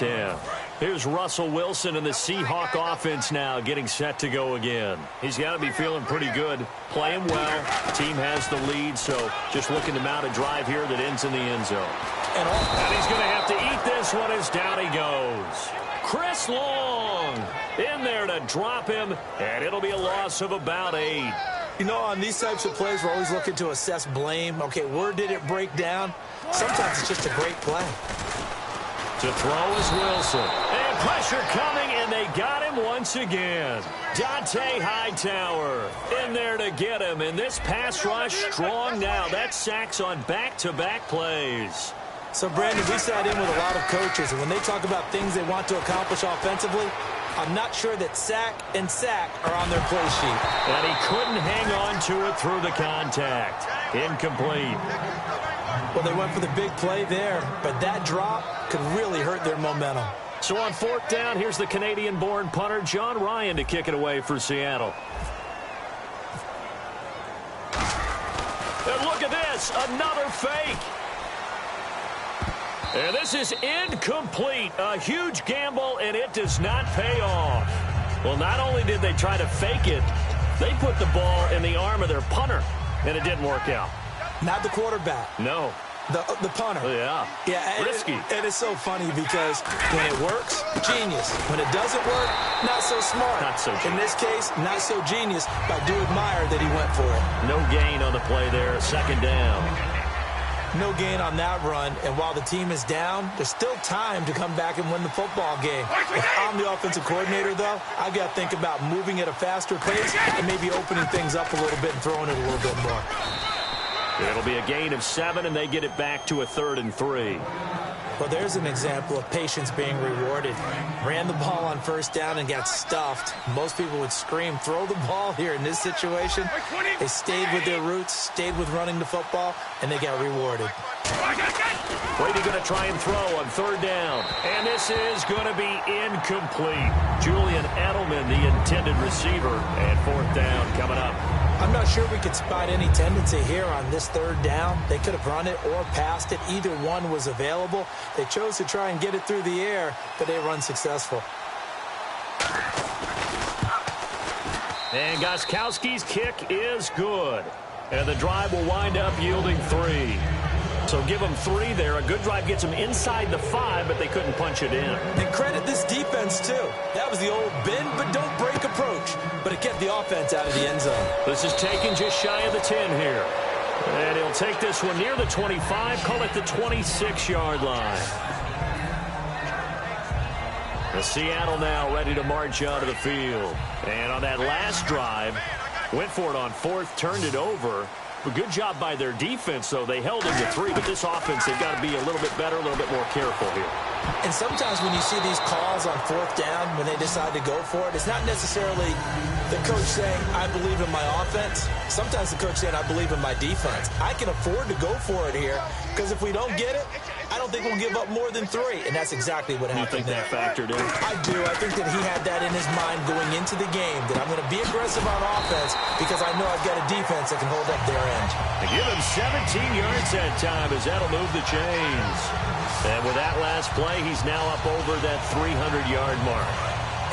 10. Here's Russell Wilson and the Seahawk offense now getting set to go again. He's got to be feeling pretty good, playing well. Team has the lead, so just looking to mount a drive here that ends in the end zone. And he's going to have to eat this one as down he goes. Chris Long in there to drop him, and it'll be a loss of about 8. You know, on these types of plays, we're always looking to assess blame. Okay, where did it break down? Sometimes it's just a great play. To throw is Wilson. And pressure coming, and they got him once again. Dante Hightower in there to get him. And this pass rush strong now. That's sacks on back-to-back plays. So, Brandon, we sat in with a lot of coaches, and when they talk about things they want to accomplish offensively, I'm not sure that sack and sack are on their play sheet. And he couldn't hang on to it through the contact. Incomplete. Well, they went for the big play there, but that drop could really hurt their momentum. So on 4th down, here's the Canadian-born punter, John Ryan, to kick it away for Seattle. And look at this, another fake. And this is incomplete. A huge gamble, and it does not pay off. Well, not only did they try to fake it, they put the ball in the arm of their punter, and it didn't work out. Not the quarterback. No. The punter. Yeah. Yeah. Risky. And it's so funny because when it works, genius. When it doesn't work, not so smart. Not so genius. In this case, not so genius, but I do admire that he went for it. No gain on the play there. 2nd down. No gain on that run, and while the team is down, there's still time to come back and win the football game. If I'm the offensive coordinator, though, I've got to think about moving at a faster pace and maybe opening things up a little bit and throwing it a little bit more. It'll be a gain of 7, and they get it back to a 3rd and 3. Well, there's an example of patience being rewarded. Ran the ball on 1st down and got stuffed. Most people would scream, throw the ball here in this situation. They stayed with their roots, stayed with running the football, and they got rewarded. Brady going to try and throw on 3rd down. And this is going to be incomplete. Julian Edelman, the intended receiver, and 4th down coming up. I'm not sure we could spot any tendency here on this 3rd down. They could have run it or passed it. Either one was available. They chose to try and get it through the air, but they were unsuccessful. And Gostkowski's kick is good. And the drive will wind up yielding 3. So give them 3 there. A good drive gets them inside the 5, but they couldn't punch it in. And credit this defense, too. That was the old bend but don't break approach. But it kept the offense out of the end zone. This is taken just shy of the 10 here. And he'll take this one near the 25, call it the 26-yard line. The Seattle now ready to march onto the field. And on that last drive, went for it on 4th, turned it over. A good job by their defense, though. They held them to 3, but this offense, they've got to be a little bit better, a little bit more careful here. And sometimes when you see these calls on 4th down, when they decide to go for it, it's not necessarily the coach saying, I believe in my offense. Sometimes the coach saying, I believe in my defense. I can afford to go for it here, because if we don't get it, I don't think we'll give up more than 3. And that's exactly what happened. You think that factored in? I do. I think that he had that in his mind going into the game, that I'm going to be aggressive on offense because I know I've got a defense that can hold up their end. They give him 17 yards that time as that'll move the chains. And with that last play, he's now up over that 300-yard mark.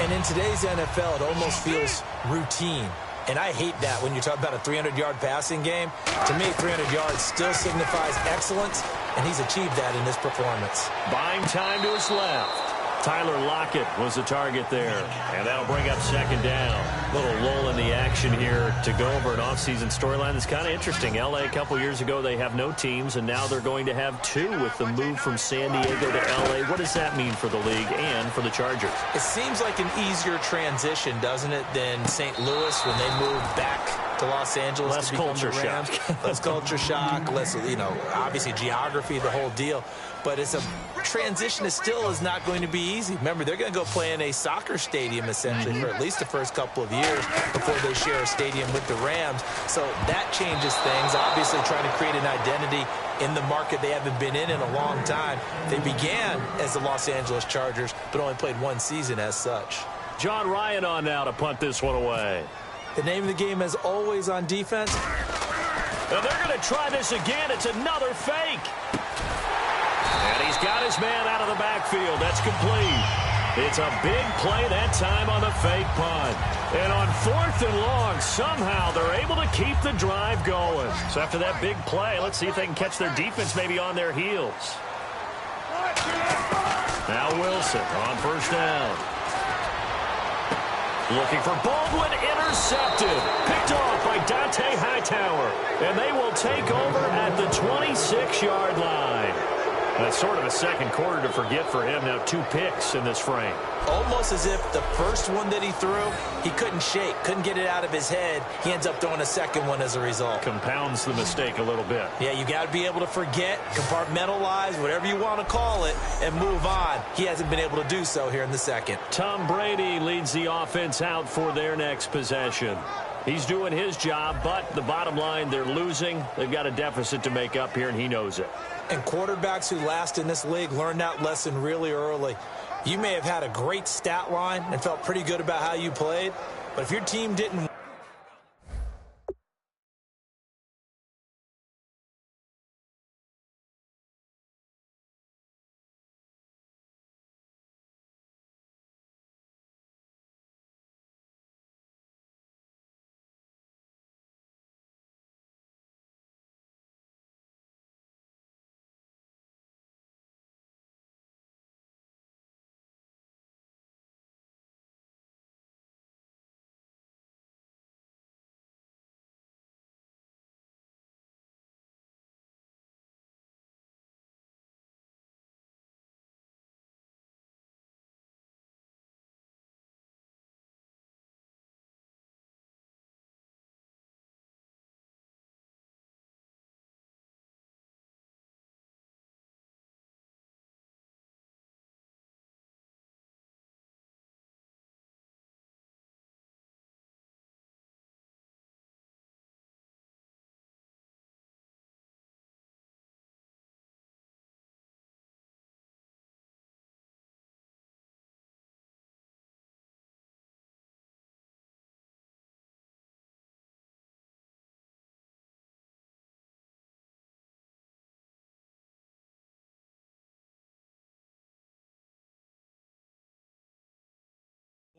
And in today's NFL, it almost feels routine. And I hate that when you talk about a 300-yard passing game. To me, 300 yards still signifies excellence, and he's achieved that in this performance. Buying time to his left. Tyler Lockett was the target there, and that'll bring up 2nd down. Little lull in the action here to go over an offseason storyline that's kind of interesting. L.A. a couple years ago, they have no teams, and now they're going to have 2 with the move from San Diego to L.A. What does that mean for the league and for the Chargers? It seems like an easier transition, doesn't it, than St. Louis when they moved back to Los Angeles. Less to become culture the Rams. shock. Less culture shock, less, obviously geography, the whole deal. But it's a transition that still is not going to be easy. Remember, they're going to go play in a soccer stadium, essentially, for at least the first couple of years before they share a stadium with the Rams. So that changes things. Obviously, trying to create an identity in the market they haven't been in a long time. They began as the Los Angeles Chargers, but only played 1 season as such. John Ryan on now to punt this one away. The name of the game is always on defense. And they're going to try this again. It's another fake. And he's got his man out of the backfield. That's complete. It's a big play that time on the fake punt. And on 4th and long, somehow they're able to keep the drive going. So after that big play, let's see if they can catch their defense maybe on their heels. Now Wilson on 1st down. Looking for Baldwin, intercepted. Picked off by Dante Hightower. And they will take over at the 26-yard line. That's sort of a second quarter to forget for him. Now 2 picks in this frame. Almost as if the first one that he threw, he couldn't shake, couldn't get it out of his head. He ends up throwing a second one as a result. Compounds the mistake a little bit. Yeah, you got to be able to forget, compartmentalize, whatever you want to call it, and move on. He hasn't been able to do so here in the second. Tom Brady leads the offense out for their next possession. He's doing his job, but the bottom line, they're losing. They've got a deficit to make up here, and he knows it. And quarterbacks who last in this league learned that lesson really early. You may have had a great stat line and felt pretty good about how you played, but if your team didn't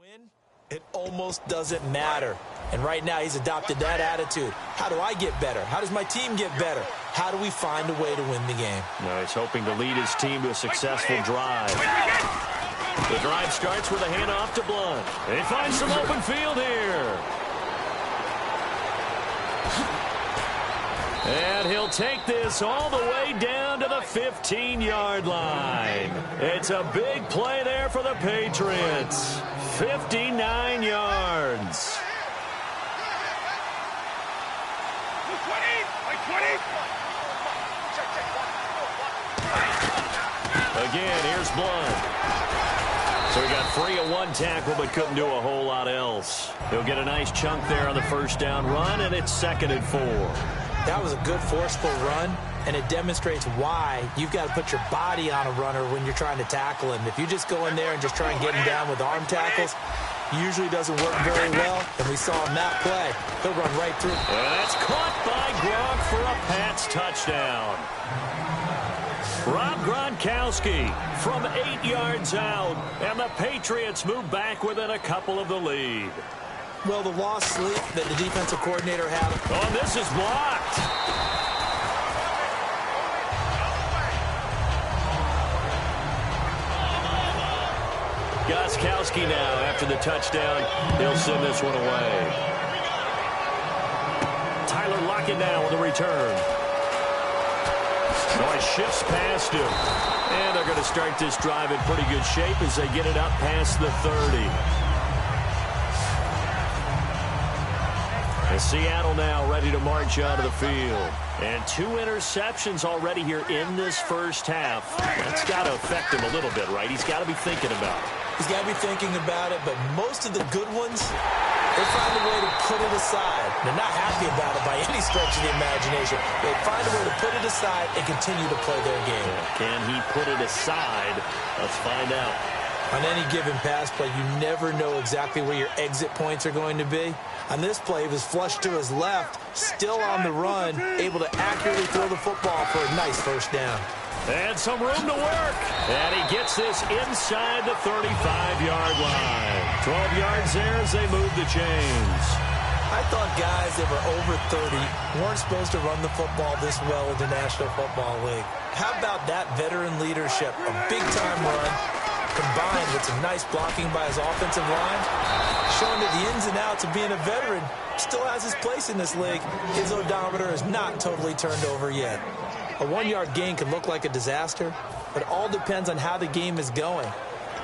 win, it almost doesn't matter. And right now he's adopted that attitude. How do I get better? How does my team get better? How do we find a way to win the game? Now he's hoping to lead his team to a successful drive. The drive starts with a handoff to Blunt. They find some open field here. And he'll take this all the way down to the 15-yard line. It's a big play there for the Patriots. 59 yards. Again, here's Blunt. So he got free of one tackle but couldn't do a whole lot else. He'll get a nice chunk there on the first down run, and it's 2nd and 4. That was a good forceful run, and it demonstrates why you've got to put your body on a runner when you're trying to tackle him. If you just go in there and just try and get him down with arm tackles, usually doesn't work very well, and we saw him that play. He'll run right through. And that's caught by Gronk for a Pats touchdown. Rob Gronkowski from 8 yards out, and the Patriots move back within a couple of the lead. Well, the lost sleep that the defensive coordinator had. Oh, this is blocked. Gostkowski now, after the touchdown, he'll send this one away. Tyler Lockett now with a return. Oh, he shifts past him. And they're going to start this drive in pretty good shape as they get it up past the 30. And Seattle now ready to march out of the field. And 2 interceptions already here in this first half. That's got to affect him a little bit, right? He's got to be thinking about it. He's got to be thinking about it, but most of the good ones, they find a way to put it aside. They're not happy about it by any stretch of the imagination. They find a way to put it aside and continue to play their game. Yeah, can he put it aside? Let's find out. On any given pass play, you never know exactly where your exit points are going to be. On this play, he was flushed to his left, still on the run, able to accurately throw the football for a nice first down. And some room to work. And he gets this inside the 35-yard line. 12 yards there as they move the chains. I thought guys that were over 30 weren't supposed to run the football this well in the National Football League. How about that veteran leadership? A big-time run combined with some nice blocking by his offensive line, showing that the ins and outs of being a veteran still has his place in this league. His odometer is not totally turned over yet. A 1-yard gain can look like a disaster, but it all depends on how the game is going.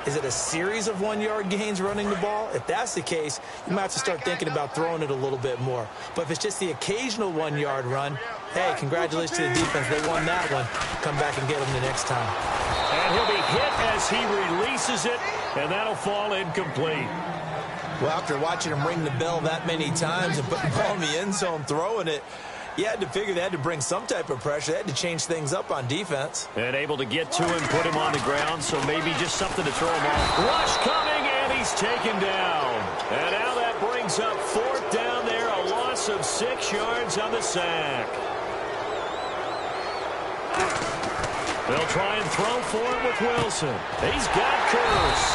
Is it a series of 1-yard gains running the ball? If that's the case, you might have to start thinking about throwing it a little bit more. But if it's just the occasional 1-yard run, hey, congratulations to the defense. They won that one. Come back and get them the next time. And he'll be hit as he releases it, and that'll fall incomplete. Well, after watching him ring the bell that many times and putting the ball in the end zone, throwing it, you had to figure they had to bring some type of pressure. They had to change things up on defense. And able to get to him, put him on the ground, so maybe just something to throw him off. Rush coming, and he's taken down. And now that brings up 4th down there, a loss of 6 yards on the sack. They'll try and throw for it with Wilson. He's got Curse.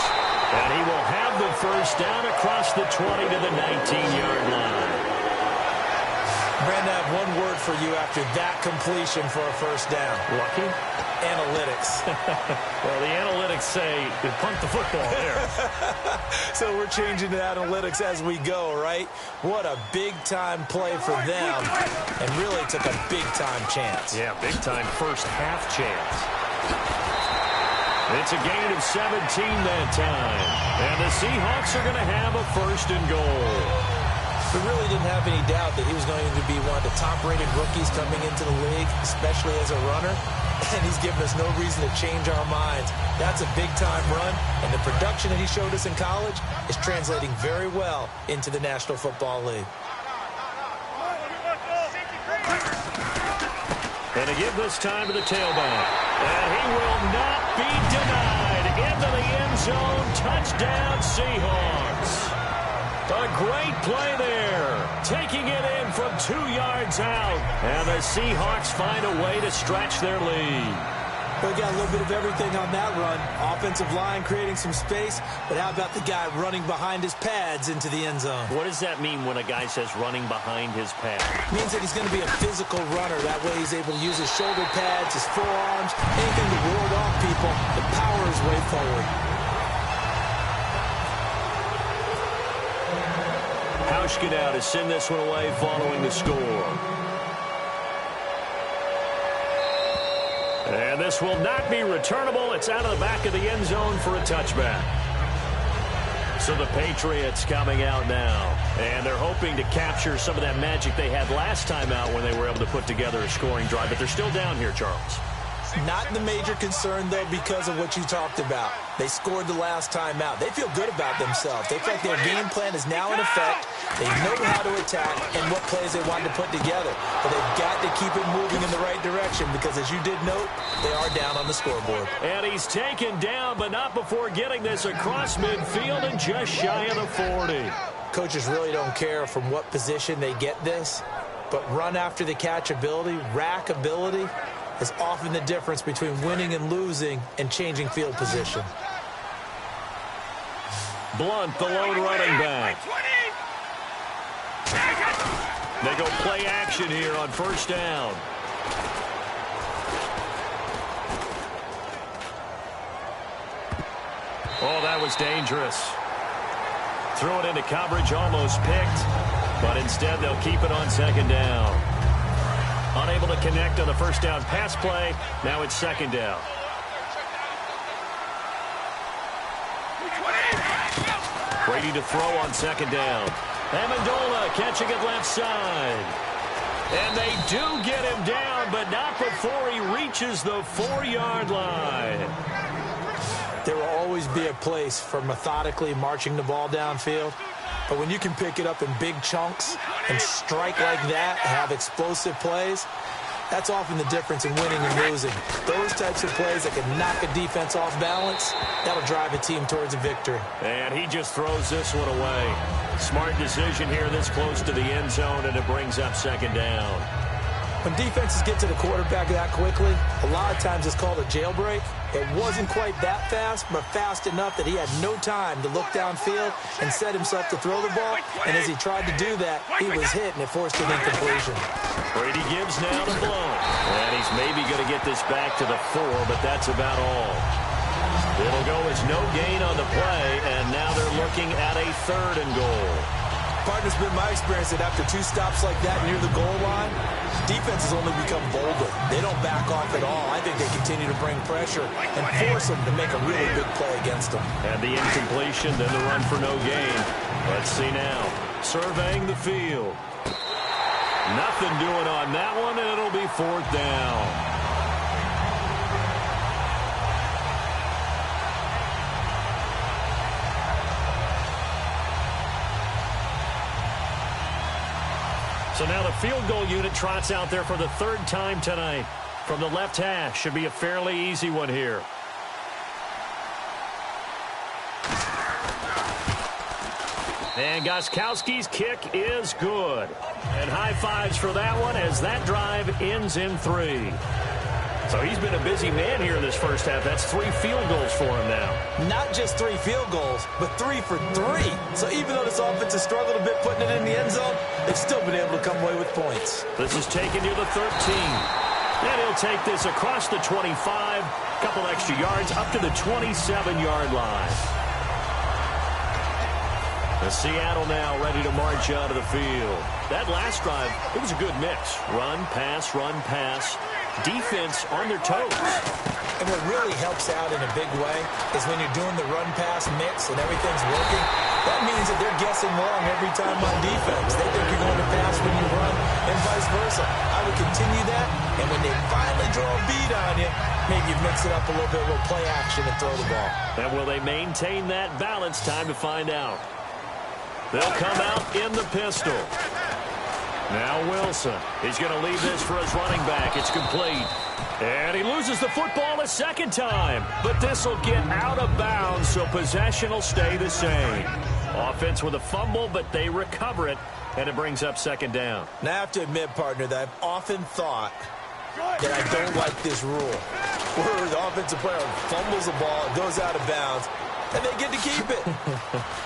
And he will have the first down across the 20 to the 19-yard line. Brandon, I have one word for you after that completion for a first down. Lucky? Analytics. Well, the analytics say you punt the football there. So we're changing to analytics as we go, right? What a big-time play for them, and really took a big-time chance. Yeah, big-time first half chance. It's a gain of 17 that time. And the Seahawks are going to have a 1st and goal. We really didn't have any doubt that he was going to be one of the top-rated rookies coming into the league, especially as a runner. And he's given us no reason to change our minds. That's a big-time run, and the production that he showed us in college is translating very well into the National Football League. And to give this time to the tailback. And he will not be denied. Into the end zone. Touchdown, Seahawks. A great play there. Taking it in from 2 yards out. And the Seahawks find a way to stretch their lead. We got a little bit of everything on that run. Offensive line creating some space, but how about the guy running behind his pads into the end zone? What does that mean when a guy says running behind his pads? It means that he's going to be a physical runner. That way he's able to use his shoulder pads, his forearms, anything to ward off people. The power is way forward. Hauschka to send this one away following the score. And this will not be returnable. It's out of the back of the end zone for a touchback. So the Patriots coming out now. And they're hoping to capture some of that magic they had last time out when they were able to put together a scoring drive. But they're still down here, Charles. Not the major concern, though, because of what you talked about. They scored the last time out. They feel good about themselves. They feel like their game plan is now in effect. They know how to attack and what plays they want to put together. But they've got to keep it moving in the right direction because, as you did note, they are down on the scoreboard. And he's taken down, but not before getting this across midfield and just shy of the 40. Coaches really don't care from what position they get this, but run after the catch ability, rack ability, is often the difference between winning and losing and changing field position. Blunt, the lone running back. They go play action here on first down. Oh, that was dangerous. Threw it into coverage, almost picked, but instead they'll keep it on second down. Unable to connect on the first down pass play. Now it's second down. Brady to throw on second down. Amendola catching it left side. And they do get him down, but not before he reaches the 4-yard line. There will always be a place for methodically marching the ball downfield. But when you can pick it up in big chunks and strike like that, have explosive plays, that's often the difference in winning and losing. Those types of plays that can knock a defense off balance, that'll drive a team towards a victory. And he just throws this one away. Smart decision here this close to the end zone, and it brings up second down. When defenses get to the quarterback that quickly, a lot of times it's called a jailbreak. It wasn't quite that fast, but fast enough that he had no time to look downfield and set himself to throw the ball. And as he tried to do that, he was hit, and it forced an incompletion. Brady gives now to Blown. And he's maybe going to get this back to the 4, but that's about all. It'll go as no gain on the play, and now they're looking at a 3rd and goal. Partner's been my experience that after 2 stops like that near the goal line, defenses only become bolder. They don't back off at all. I think they continue to bring pressure and force them to make a really big play against them. And the incompletion, then the run for no gain. Let's see now. Surveying the field. Nothing doing on that one, and it'll be 4th down. So now the field goal unit trots out there for the 3rd time tonight. From the left hash, should be a fairly easy one here. And Gostkowski's kick is good. And high fives for that one as that drive ends in 3. So he's been a busy man here in this first half. That's 3 field goals for him now. Not just 3 field goals, but 3 for 3. So even though this offense has struggled a bit putting it in the end zone, they've still been able to come away with points. This is taken near the 13. And he'll take this across the 25, couple extra yards up to the 27-yard line. The Seattle now ready to march out of the field. That last drive, it was a good mix. Run, pass. Defense on their toes. And what really helps out in a big way is when you're doing the run-pass mix and everything's working, that means that they're guessing wrong every time on defense. They think you're going to pass when you run and vice versa. I would continue that, and when they finally draw a beat on you, maybe you mix it up a little bit with play action and throw the ball. And will they maintain that balance? Time to find out. They'll come out in the pistol. Now Wilson. He's going to leave this for his running back. It's complete. And he loses the football a second time. But this will get out of bounds, so possession will stay the same. Offense with a fumble, but they recover it, and it brings up 2nd down. Now, I have to admit, partner, that I've often thought that I don't like this rule, where the offensive player fumbles the ball, it goes out of bounds, and they get to keep it.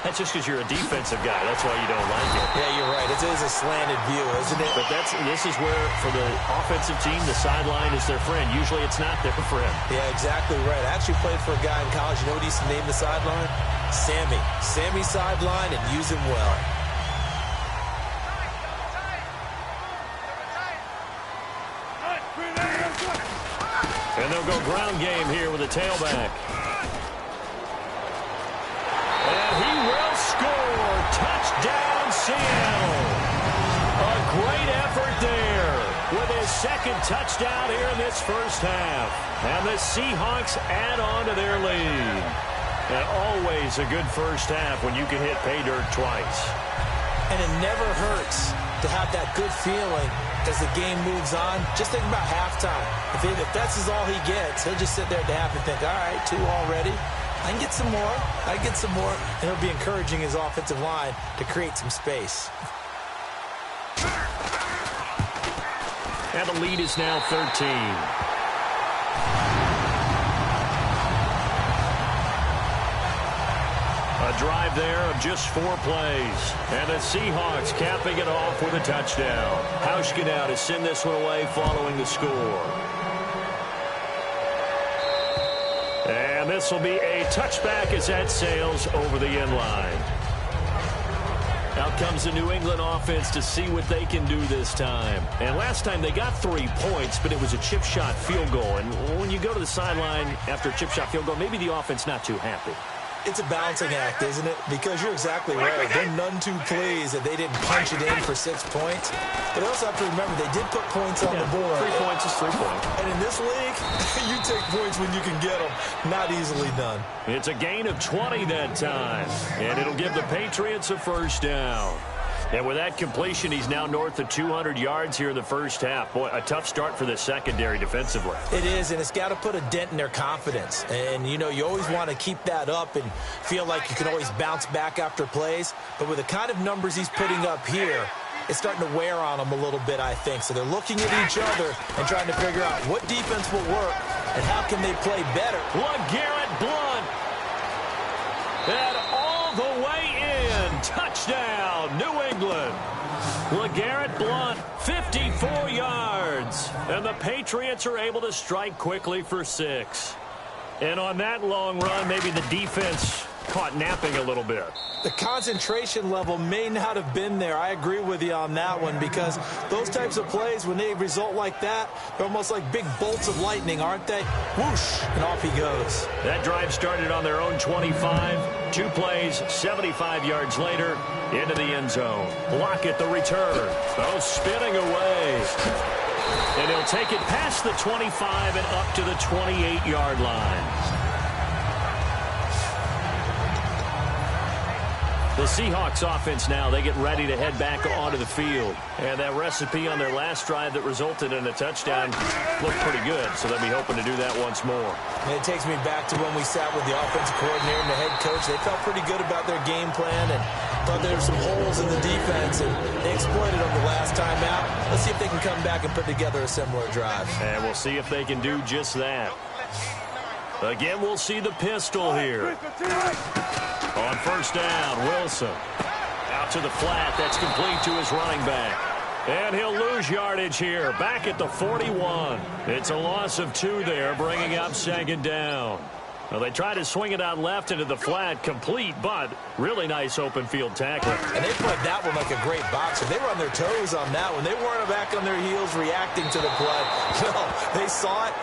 That's just because you're a defensive guy. That's why you don't like it. Yeah, you're right. It is a slanted view, isn't it? But this is where, for the offensive team, the sideline is their friend. Usually it's not their friend. Yeah, exactly right. I actually played for a guy in college. You know what he used to name the sideline? Sammy. Sammy sideline, and use him well. And they'll go ground game here with a tailback. And he will score. Touchdown, Seattle. A great effort there with his 2nd touchdown here in this first half. And the Seahawks add on to their lead. And always a good first half when you can hit pay dirt twice. And it never hurts to have that good feeling as the game moves on. Just think about halftime. If that's all he gets, he'll just sit there at the half and think, all right, 2 already. I can get some more. I can get some more. And he'll be encouraging his offensive line to create some space. And the lead is now 13. A drive there of just 4 plays. And the Seahawks capping it off with a touchdown. Hauschka now to send this one away following the score. And this will be a touchback as that sails over the end line. Out comes the New England offense to see what they can do this time. And last time they got 3 points, but it was a chip shot field goal. And when you go to the sideline after a chip shot field goal, maybe the offense not too happy. It's a balancing act, isn't it? Because you're exactly right. They're none too pleased that they didn't punch it in for 6 points. But I also have to remember they did put points on the board. 3 points is 3 points. And in this league, you take points when you can get them. Not easily done. It's a gain of 20 that time. And it'll give the Patriots a first down. And with that completion, he's now north of 200 yards here in the first half. Boy, a tough start for the secondary defensively. It is, and it's got to put a dent in their confidence. And, you know, you always want to keep that up and feel like you can always bounce back after plays. But with the kind of numbers he's putting up here, it's starting to wear on them a little bit, I think. So they're looking at each other and trying to figure out what defense will work and how can they play better. LeGarrette Blount. And all the way in. Touchdown, New England. LeGarrette Blount, 54 yards. And the Patriots are able to strike quickly for 6. And on that long run, maybe the defense caught napping a little bit. The concentration level may not have been there. I agree with you on that one, because those types of plays, when they result like that, they're almost like big bolts of lightning, aren't they? Whoosh, and off he goes. That drive started on their own 25. 2 plays, 75 yards later, into the end zone. Lockett the return. Oh, spinning away. And he'll take it past the 25 and up to the 28-yard line. The Seahawks offense now, they get ready to head back onto the field. And that recipe on their last drive that resulted in a touchdown looked pretty good, so they'll be hoping to do that once more. And it takes me back to when we sat with the offensive coordinator and the head coach. They felt pretty good about their game plan and thought there were some holes in the defense, and they exploited them the last time out. Let's see if they can come back and put together a similar drive. And we'll see if they can do just that. Again, we'll see the pistol here. On first down, Wilson. Out to the flat. That's complete to his running back. And he'll lose yardage here. Back at the 41. It's a loss of 2 there, bringing up second down. Well, they tried to swing it out left into the flat, complete, but really nice open field tackling. And they played that one like a great boxer. They were on their toes on that one. They weren't back on their heels reacting to the play. No, they saw it.